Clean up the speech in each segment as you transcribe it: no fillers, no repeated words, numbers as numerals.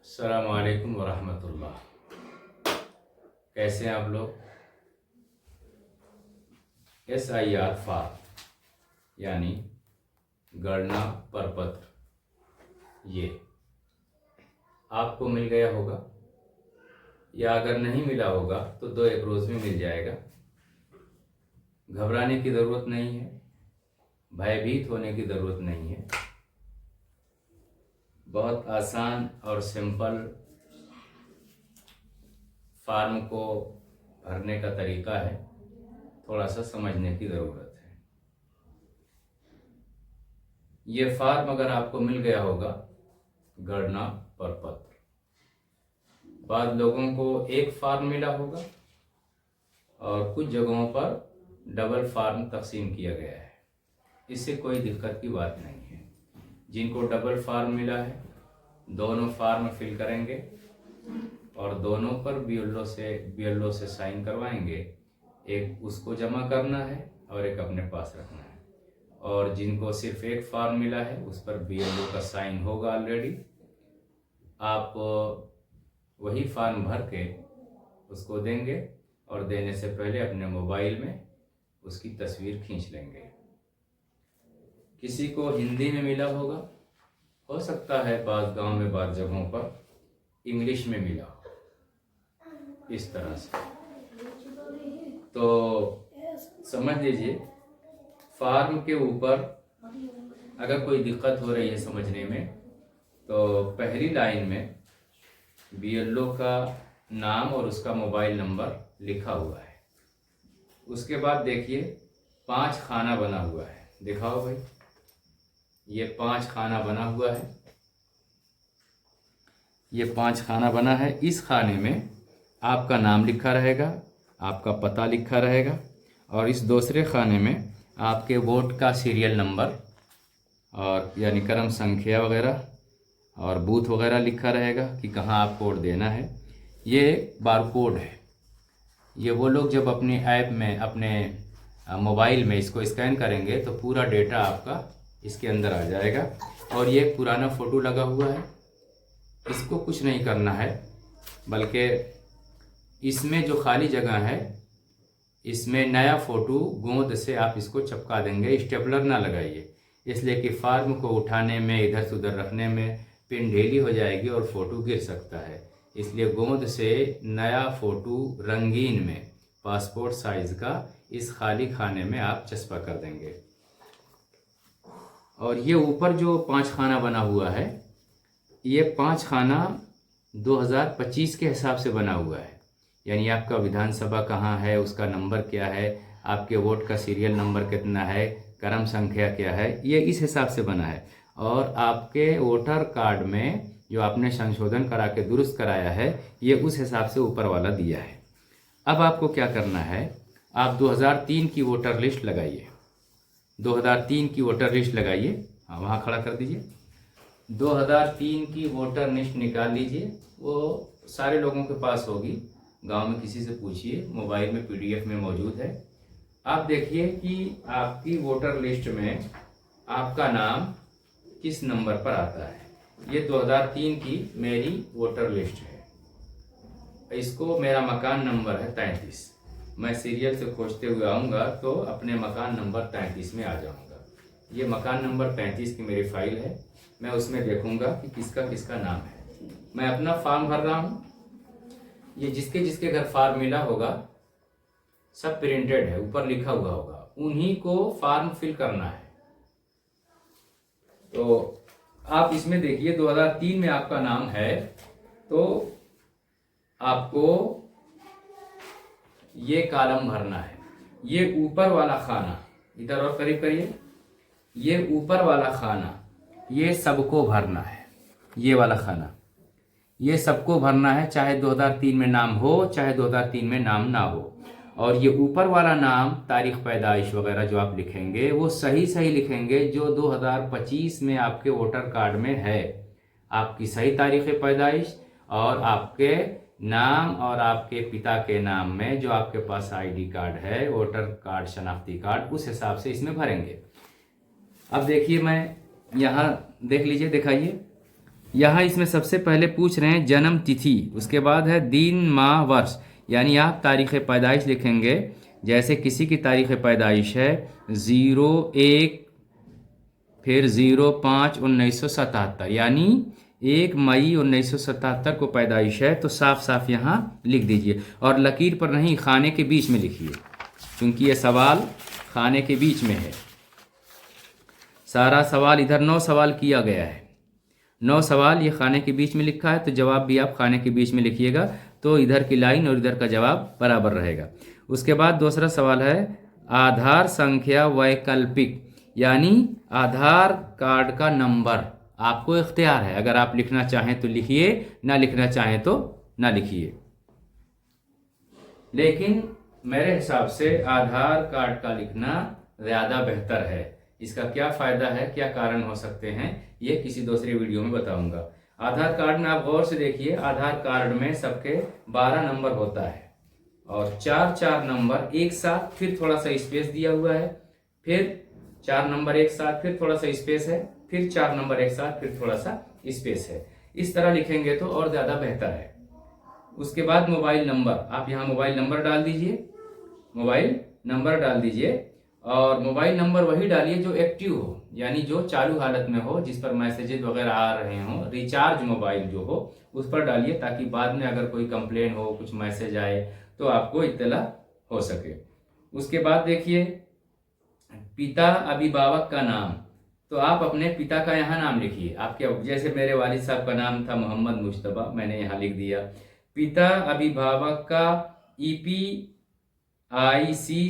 अस्सलाम वालेकुम वरहमतुल्लाह। कैसे हैं आप लोग? SIR फॉर्म यानी गणना प्रपत्र ये आपको मिल गया होगा, या अगर नहीं मिला होगा तो 2-1 रोज़ में मिल जाएगा। घबराने की ज़रूरत नहीं है, भयभीत होने की ज़रूरत नहीं है। बहुत आसान और सिंपल फॉर्म को भरने का तरीका है, थोड़ा सा समझने की ज़रूरत है। ये फॉर्म अगर आपको मिल गया होगा गणना प्रपत्र, बाद लोगों को एक फॉर्म मिला होगा और कुछ जगहों पर डबल फॉर्म तकसीम किया गया है। इससे कोई दिक्कत की बात नहीं है। जिनको डबल फॉर्म मिला है दोनों फॉर्म फिल करेंगे और दोनों पर BLO से साइन करवाएंगे। एक उसको जमा करना है और एक अपने पास रखना है। और जिनको सिर्फ एक फॉर्म मिला है उस पर BLO का साइन होगा ऑलरेडी। आप वही फॉर्म भर के उसको देंगे और देने से पहले अपने मोबाइल में उसकी तस्वीर खींच लेंगे। किसी को हिंदी में मिला होगा, हो सकता है बाद गांव में बाद जगहों पर इंग्लिश में मिला हो, इस तरह से। तो समझ लीजिए, फॉर्म के ऊपर अगर कोई दिक्कत हो रही है समझने में तो पहली लाइन में BLO का नाम और उसका मोबाइल नंबर लिखा हुआ है। उसके बाद देखिए 5 खाना बना हुआ है, दिखाओ भाई। ये 5 खाना बना हुआ है, ये 5 खाना बना है। इस खाने में आपका नाम लिखा रहेगा, आपका पता लिखा रहेगा, और इस दूसरे खाने में आपके वोट का सीरियल नंबर और यानी क्रम संख्या वगैरह और बूथ वगैरह लिखा रहेगा कि कहाँ आप वोट देना है। ये बारकोड है। ये वो लोग जब अपने ऐप में अपने मोबाइल में इसको स्कैन करेंगे तो पूरा डेटा आपका इसके अंदर आ जाएगा। और ये पुराना फ़ोटो लगा हुआ है, इसको कुछ नहीं करना है, बल्कि इसमें जो खाली जगह है इसमें नया फ़ोटो गोंद से आप इसको चिपका देंगे। स्टेपलर ना लगाइए, इसलिए कि फॉर्म को उठाने में इधर से उधर रखने में पिन ढीली हो जाएगी और फ़ोटो गिर सकता है। इसलिए गोंद से नया फ़ोटो रंगीन में पासपोर्ट साइज़ का इस खाली खाने में आप चस्पा कर देंगे। और ये ऊपर जो 5 खाना बना हुआ है, ये 5 खाना 2025 के हिसाब से बना हुआ है। यानी आपका विधानसभा कहाँ है, उसका नंबर क्या है, आपके वोट का सीरियल नंबर कितना है, क्रम संख्या क्या है, ये इस हिसाब से बना है। और आपके वोटर कार्ड में जो आपने संशोधन करा के दुरुस्त कराया है, ये उस हिसाब से ऊपर वाला दिया है। अब आपको क्या करना है, आप 2003 की वोटर लिस्ट लगाइए। 2003 की वोटर लिस्ट लगाइए, हाँ वहाँ खड़ा कर दीजिए। 2003 की वोटर लिस्ट निकाल लीजिए। वो सारे लोगों के पास होगी, गांव में किसी से पूछिए, मोबाइल में PDF में मौजूद है। आप देखिए कि आपकी वोटर लिस्ट में आपका नाम किस नंबर पर आता है। ये 2003 की मेरी वोटर लिस्ट है। इसको मेरा मकान नंबर है 33। मैं सीरियल से खोजते हुए आऊँगा तो अपने मकान नंबर 33 में आ जाऊँगा। ये मकान नंबर 33 की मेरी फाइल है। मैं उसमें देखूँगा कि किसका किसका नाम है। मैं अपना फॉर्म भर रहा हूँ। ये जिसके जिसके घर फॉर्म मिला होगा सब प्रिंटेड है, ऊपर लिखा हुआ होगा, उन्हीं को फॉर्म फिल करना है। तो आप इसमें देखिए 2003 में आपका नाम है तो आपको ये कॉलम भरना है। ये ऊपर वाला खाना, इधर और करीब करिए, ये ऊपर वाला खाना ये सबको भरना है। ये वाला खाना ये सबको भरना है, चाहे 2003 में नाम हो चाहे 2003 में नाम ना हो। और ये ऊपर वाला नाम, तारीख पैदाइश वगैरह जो आप लिखेंगे वो सही सही लिखेंगे जो 2025 में आपके वोटर कार्ड में है। आपकी सही तारीख पैदाइश और आपके नाम और आपके पिता के नाम में जो आपके पास ID कार्ड है, वोटर कार्ड, शनाख्ती कार्ड, उस हिसाब से इसमें भरेंगे। अब देखिए, मैं यहाँ देख लीजिए, दिखाइए यहाँ इसमें सबसे पहले पूछ रहे हैं जन्म तिथि, उसके बाद है दिन माह वर्ष, यानी आप तारीख़ पैदाइश लिखेंगे। जैसे किसी की तारीख़ पैदाइश है 01 फिर 05/1977, यानी 1 मई 1977 को पैदाइश है, तो साफ साफ यहाँ लिख दीजिए। और लकीर पर नहीं, खाने के बीच में लिखिए, क्योंकि ये सवाल खाने के बीच में है। सारा सवाल इधर 9 सवाल किया गया है, 9 सवाल ये खाने के बीच में लिखा है, तो जवाब भी आप खाने के बीच में लिखिएगा, तो इधर की लाइन और इधर का जवाब बराबर रहेगा। उसके बाद दूसरा सवाल है आधार संख्या वैकल्पिक, यानी आधार कार्ड का नंबर आपको इख्तियार है, अगर आप लिखना चाहें तो लिखिए, ना लिखना चाहें तो ना लिखिए। लेकिन मेरे हिसाब से आधार कार्ड का लिखना ज़्यादा बेहतर है। इसका क्या फ़ायदा है, क्या कारण हो सकते हैं, ये किसी दूसरी वीडियो में बताऊंगा। आधार कार्ड में आप गौर से देखिए, आधार कार्ड में सबके 12 नंबर होता है और 4 नंबर एक साथ, फिर थोड़ा सा स्पेस दिया हुआ है, फिर 4 नंबर एक साथ, फिर थोड़ा सा स्पेस है, फिर 4 नंबर एक साथ, फिर थोड़ा सा स्पेस है। इस तरह लिखेंगे तो और ज़्यादा बेहतर है। उसके बाद मोबाइल नंबर, आप यहाँ मोबाइल नंबर डाल दीजिए, मोबाइल नंबर डाल दीजिए, और मोबाइल नंबर वही डालिए जो एक्टिव हो, यानी जो चालू हालत में हो, जिस पर मैसेजेस वगैरह आ रहे हों। रिचार्ज मोबाइल जो हो उस पर डालिए, ताकि बाद में अगर कोई कंप्लेन हो, कुछ मैसेज आए तो आपको इत्तला हो सके। उसके बाद देखिए पिता अभिभावक का नाम, तो आप अपने पिता का यहाँ नाम लिखिए। आपके जैसे मेरे वालिद साहब का नाम था मोहम्मद मुश्तबा, मैंने यहाँ लिख दिया। पिता अभिभावक का EPIC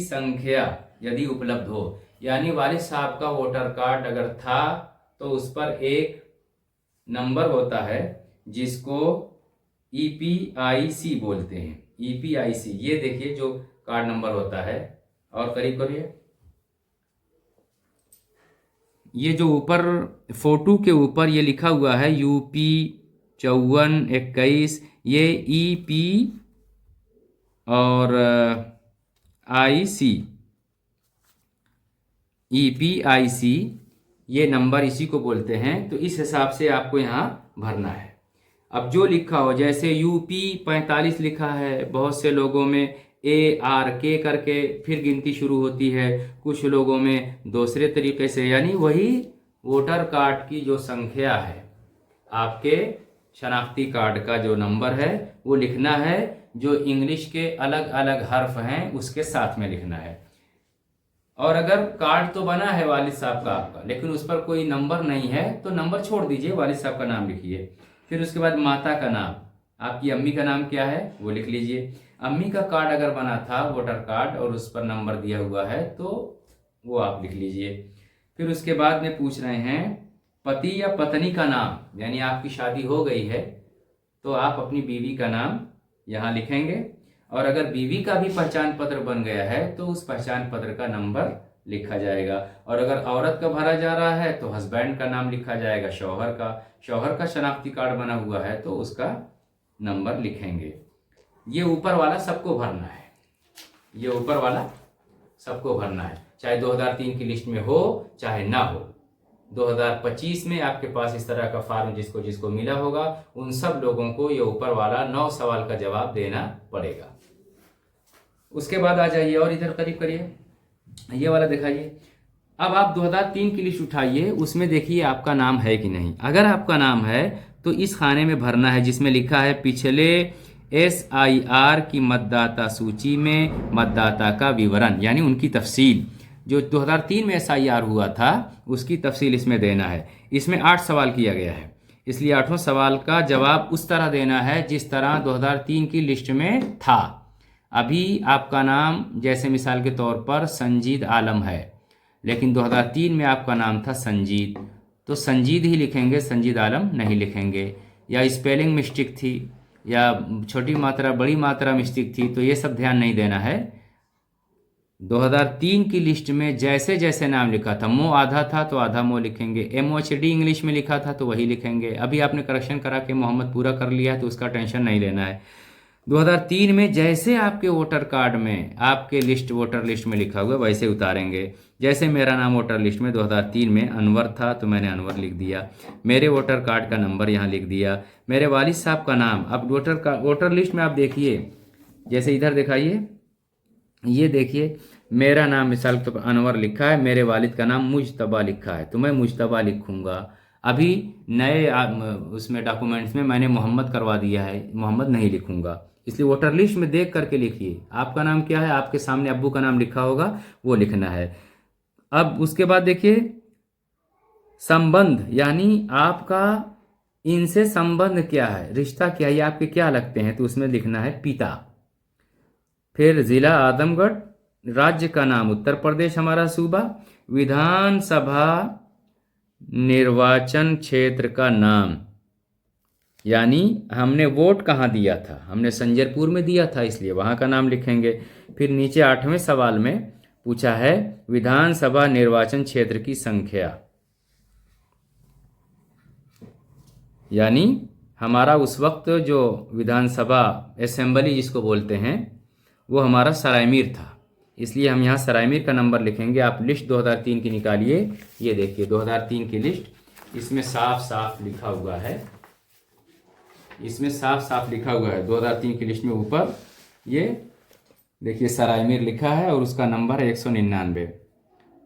संख्या यदि उपलब्ध हो, यानी वालिद साहब का वोटर कार्ड अगर था तो उस पर एक नंबर होता है जिसको EPIC बोलते हैं। EPIC, ये देखिए जो कार्ड नंबर होता है, और करीब करिए, ये जो ऊपर फोटो के ऊपर ये लिखा हुआ है UP 5421, ये EP और EPIC ये नंबर इसी को बोलते हैं। तो इस हिसाब से आपको यहाँ भरना है। अब जो लिखा हो, जैसे UP 45 लिखा है, बहुत से लोगों में ARK करके फिर गिनती शुरू होती है, कुछ लोगों में दूसरे तरीके से, यानी वही वोटर कार्ड की जो संख्या है, आपके शनाख्ती कार्ड का जो नंबर है वो लिखना है, जो इंग्लिश के अलग अलग हर्फ हैं उसके साथ में लिखना है। और अगर कार्ड तो बना है वालिद साहब का आपका, लेकिन उस पर कोई नंबर नहीं है, तो नंबर छोड़ दीजिए, वालिद साहब का नाम लिखिए। फिर उसके बाद माता का नाम, आपकी अम्मी का नाम क्या है वो लिख लीजिए। अम्मी का कार्ड अगर बना था वोटर कार्ड और उस पर नंबर दिया हुआ है तो वो आप लिख लीजिए। फिर उसके बाद में पूछ रहे हैं पति या पत्नी का नाम, यानी आपकी शादी हो गई है तो आप अपनी बीवी का नाम यहाँ लिखेंगे, और अगर बीवी का भी पहचान पत्र बन गया है तो उस पहचान पत्र का नंबर लिखा जाएगा। और अगर औरत का भरा जा रहा है तो हस्बैंड का नाम लिखा जाएगा, शौहर का शनाख्ती कार्ड बना हुआ है तो उसका नंबर लिखेंगे। ये ऊपर वाला सबको भरना है, ये ऊपर वाला सबको भरना है, चाहे 2003 की लिस्ट में हो चाहे ना हो। 2025 में आपके पास इस तरह का फॉर्म जिसको जिसको मिला होगा उन सब लोगों को ये ऊपर वाला 9 सवाल का जवाब देना पड़ेगा। उसके बाद आ जाइए और इधर करीब करिए, ये वाला दिखाइए। अब आप 2003 की लिस्ट उठाइए, उसमें देखिए आपका नाम है कि नहीं। अगर आपका नाम है तो इस खाने में भरना है जिसमें लिखा है पिछले SIR की मतदाता सूची में मतदाता का विवरण, यानी उनकी तफसील। जो 2003 में SIR हुआ था उसकी तफसील इसमें देना है। इसमें 8 सवाल किया गया है, इसलिए 8वें सवाल का जवाब उस तरह देना है जिस तरह 2003 की लिस्ट में था। अभी आपका नाम जैसे मिसाल के तौर पर संजीद आलम है, लेकिन 2003 में आपका नाम था संजीद, तो संजीद ही लिखेंगे, संजीद आलम नहीं लिखेंगे। या स्पेलिंग मिस्टेक थी या छोटी मात्रा बड़ी मात्रा मिस्टेक थी, तो ये सब ध्यान नहीं देना है। 2003 की लिस्ट में जैसे जैसे नाम लिखा था, मो आधा था तो आधा मो लिखेंगे, MOHD इंग्लिश में लिखा था तो वही लिखेंगे। अभी आपने करेक्शन करा के मोहम्मद पूरा कर लिया है तो उसका टेंशन नहीं लेना है। 2003 में जैसे आपके वोटर कार्ड में आपके लिस्ट वोटर लिस्ट में लिखा हुआ वैसे उतारेंगे। जैसे मेरा नाम वोटर लिस्ट में 2003 में अनवर था तो मैंने अनवर लिख दिया, मेरे वोटर कार्ड का नंबर यहाँ लिख दिया, मेरे वालिद साहब का नाम। अब वोटर लिस्ट में आप देखिए, जैसे इधर दिखाइए, ये देखिए मेरा नाम मिसाल तो अनवर लिखा है, मेरे वालिद का नाम मुजतबा लिखा है तो मैं मुजतबा लिखूंगा। अभी नए उसमें डॉक्यूमेंट्स में मैंने मोहम्मद करवा दिया है, मोहम्मद नहीं लिखूंगा। इसलिए वोटर लिस्ट में देख करके लिखिए, आपका नाम क्या है, आपके सामने अब्बू का नाम लिखा होगा वो लिखना है। अब उसके बाद देखिए संबंध, यानी आपका इनसे संबंध क्या है, रिश्ता क्या है, ये आपके क्या लगते हैं, तो उसमें लिखना है पिता। फिर जिला आजमगढ़, राज्य का नाम उत्तर प्रदेश हमारा सूबा, विधानसभा निर्वाचन क्षेत्र का नाम, यानी हमने वोट कहाँ दिया था, हमने संजरपुर में दिया था इसलिए वहाँ का नाम लिखेंगे। फिर नीचे 8वें सवाल में पूछा है विधानसभा निर्वाचन क्षेत्र की संख्या, यानी हमारा उस वक्त जो विधानसभा असेंबली जिसको बोलते हैं वो हमारा सरायमीर था, इसलिए हम यहाँ सरायमीर का नंबर लिखेंगे। आप लिस्ट 2003 की निकालिए, ये देखिए 2003 की लिस्ट, इसमें साफ साफ लिखा हुआ है, इसमें साफ साफ लिखा हुआ है 2003 की लिस्ट में ऊपर ये देखिए सरायमीर लिखा है और उसका नंबर है 199,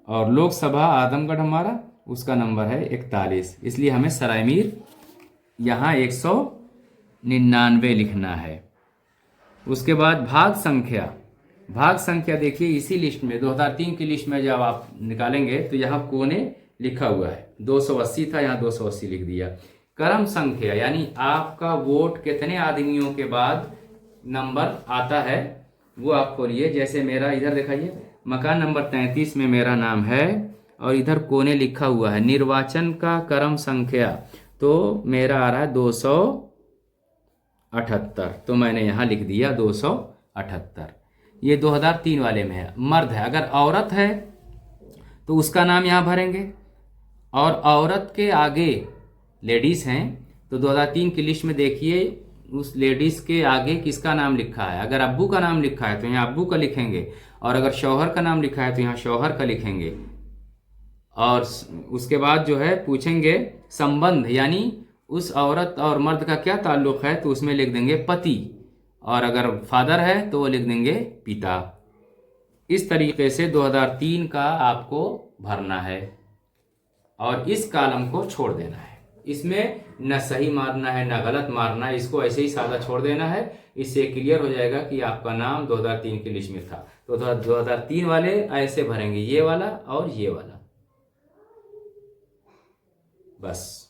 और लोकसभा आजमगढ़ हमारा उसका नंबर है 41, इसलिए हमें सरायमीर यहाँ 199 लिखना है। उसके बाद भाग संख्या देखिए इसी लिस्ट में 2003 की लिस्ट में जब आप निकालेंगे तो यहाँ कोने लिखा हुआ है 280 था, यहाँ 280 लिख दिया। क्रम संख्या, यानी आपका वोट कितने आदमियों के बाद नंबर आता है वो आप खोलिए। जैसे मेरा इधर दिखाइए मकान नंबर 33 में मेरा नाम है और इधर कोने लिखा हुआ है निर्वाचन का क्रम संख्या, तो मेरा आ रहा है 278, तो मैंने यहाँ लिख दिया 278। ये 2003 वाले में है। मर्द है, अगर औरत है तो उसका नाम यहाँ भरेंगे, और औरत के आगे लेडीज हैं तो 2003 की लिस्ट में देखिए उस लेडीज के आगे किसका नाम लिखा है। अगर अब्बू का नाम लिखा है तो यहाँ अब्बू का लिखेंगे, और अगर शौहर का नाम लिखा है तो यहाँ शौहर का लिखेंगे। और उसके बाद जो है पूछेंगे संबंध, यानी उस औरत और मर्द का क्या ताल्लुक है, तो उसमें लिख देंगे पति, और अगर फादर है तो वो लिख देंगे पिता। इस तरीके से 2003 का आपको भरना है और इस कॉलम को छोड़ देना है। इसमें न सही मारना है न गलत मारना है, इसको ऐसे ही सादा छोड़ देना है। इससे क्लियर हो जाएगा कि आपका नाम 2003 की लिस्ट में था। तो 2003 वाले ऐसे भरेंगे, ये वाला और ये वाला, बस।